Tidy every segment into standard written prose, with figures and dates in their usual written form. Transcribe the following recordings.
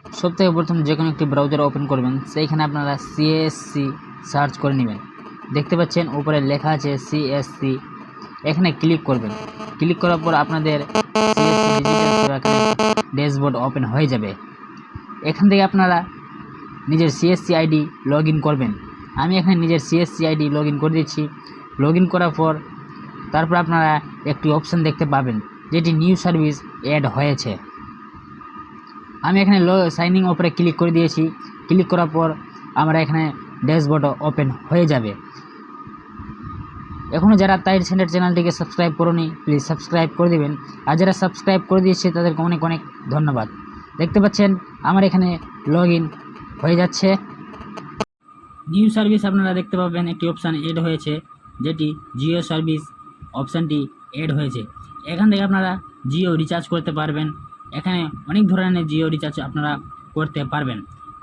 সবথেকে প্রথম যে কোনো একটি ব্রাউজার ওপেন করবেন, সেইখানে আপনারা সিএসসি সার্চ করে নেবেন। দেখতে পাচ্ছেন উপরে লেখা আছে সিএসসি, এখানে ক্লিক করবেন। ক্লিক করার পর আপনাদের সিএসসি ডিজিটাল সেবা কানেক্ট ড্যাশবোর্ড ওপেন হয়ে যাবে। এখান থেকে আপনারা নিজের সিএসসি আইডি লগ ইন করবেন। আমি এখানে নিজের সিএসসি আইডি লগ ইন করে দিচ্ছি। লগ ইন করার পর তারপর আপনারা একটি অপশান দেখতে পাবেন যেটি নিউ সার্ভিস অ্যাড হয়েছে। আমি এখানে সাইনিং ওপরে ক্লিক করে দিয়েছি। ক্লিক করার পর আমরা এখানে ড্যাশবোর্ড ওপেন হয়ে যাবে। এখনও যারা তাইর সেন্টার চ্যানেলটিকে সাবস্ক্রাইব করোনি, প্লিজ সাবস্ক্রাইব করে দেবেন। আর যারা সাবস্ক্রাইব করে দিয়েছে তাদেরকে অনেক অনেক ধন্যবাদ। দেখতে পাচ্ছেন আমার এখানে লগ ইন হয়ে যাচ্ছে। নিউ সার্ভিস আপনারা দেখতে পাবেন একটি অপশান এড হয়েছে, যেটি জিও সার্ভিস অপশানটি এড হয়েছে। এখান থেকে আপনারা জিও রিচার্জ করতে পারবেন। এখানে অনেক ধরনের জিও রিচার্জ আপনারা করতে পারবেন,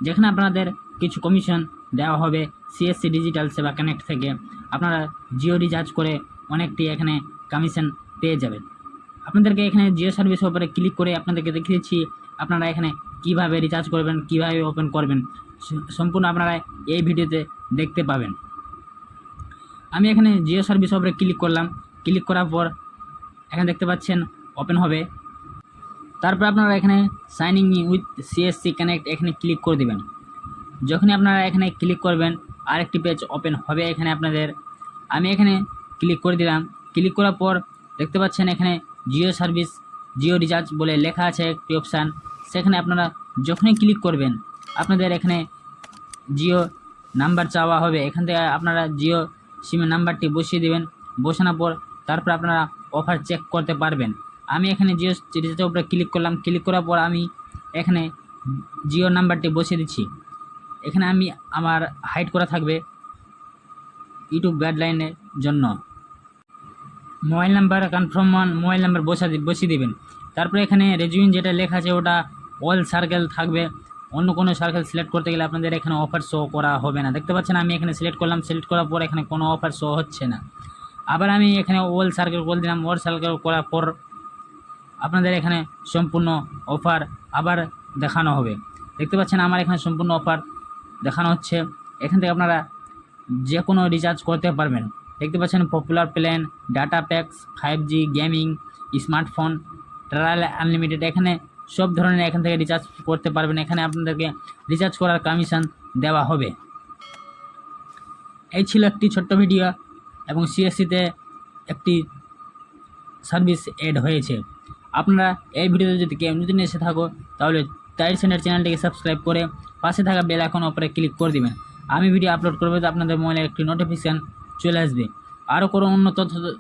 যেখানে আপনাদের কিছু কমিশন দেওয়া হবে সিএসসি ডিজিটাল সেবা কানেক্ট থেকে। আপনারা জিও রিচার্জ করে অনেকটি এখানে কমিশন পেয়ে যাবেন। আপনাদেরকে এখানে জিও সার্ভিসের উপরে ক্লিক করে আপনাদেরকে দেখিয়েছি আপনারা এখানে কিভাবে রিচার্জ করবেন, কিভাবে ওপেন করবেন, সম্পূর্ণ আপনারা এই ভিডিওতে দেখতে পাবেন। আমি এখানে জিও সার্ভিস উপরে ক্লিক করলাম। ক্লিক করার পর এখানে দেখতে পাচ্ছেন ওপেন হবে। তারপর আপনারা এখানে signing in with CSC connect এখানে ক্লিক করে দেবেন। যখনই আপনারা এখানে ক্লিক করবেন আরেকটি পেজ ওপেন হবে এখানে আপনাদের। আমি এখানে ক্লিক করে দিলাম। ক্লিক করার পর দেখতে পাচ্ছেন এখানে জিও সার্ভিস জিও রিচার্জ বলে লেখা আছে একটি অপশান। সেখানে আপনারা যখনই ক্লিক করবেন আপনাদের এখানে জিও নাম্বার চাওয়া হবে। এখান থেকে আপনারা জিও সিমের নাম্বারটি বসিয়ে দেবেন। বসানোর পর তারপর আপনারা অফার চেক করতে পারবেন। আমি এখানে জিও রিচার্জের উপরে ক্লিক করলাম। ক্লিক করার পর আমি এখানে জিও নাম্বারটি বসিয়ে দিচ্ছি। এখানে আমি আমার হাইড করা থাকবে ইউটিউব গাইডলাইনের জন্য। Mobile number confirm mobile number বসিয়ে দেবেন। তারপরে এখানে রেজিউন যেটা লেখা আছে ওটা অল সার্কেল থাকবে। অন্য কোনো সার্কেল সিলেক্ট করতে গেলে আপনাদের এখানে অফার শো করা হবে না। দেখতে পাচ্ছেন আমি এখানে সিলেক্ট করলাম। সিলেক্ট করার পর এখানে কোনো অফার শো হচ্ছে না। আবার আমি এখানে অল সার্কেল করে দিলাম। অল সার্কেল করার পর আপনাদের এখানে সম্পূর্ণ অফার আবার দেখানো হবে। দেখতে পাচ্ছেন আমার এখানে সম্পূর্ণ অফার দেখানো হচ্ছে। এখান থেকে আপনারা যে কোনো রিচার্জ করতে পারবেন। দেখতে পাচ্ছেন popular plan, data packs, 5G, gaming, smartphone, trial unlimited, এখানে সব ধরনের এখান থেকে রিচার্জ করতে পারবেন। এখানে আপনাদেরকে রিচার্জ করার কমিশন দেওয়া হবে। এই ছিল একটি ছোট্ট ভিডিও এবং সিএসসিতে একটি সার্ভিস এড হয়েছে। আপনারা এই ভিডিওতে যদি কেউ নতুন এসে থাকো তাহলে তাইর সেন্টার চ্যানেলটিকে সাবস্ক্রাইব করে পাশে থাকা বেল আইকন উপরে ক্লিক করে দিবেন। আমি ভিডিও আপলোড করবো তো আপনাদের মোবাইলে একটি নোটিফিকেশান চলে আসবে। আরও কোনো অন্য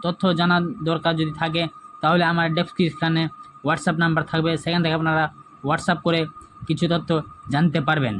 তথ্য জানার দরকার যদি থাকে তাহলে আমার ডেসক্রিপশানে হোয়াটসঅ্যাপ নাম্বার থাকবে, সেখান থেকে আপনারা হোয়াটসঅ্যাপ করে কিছু তথ্য জানতে পারবেন।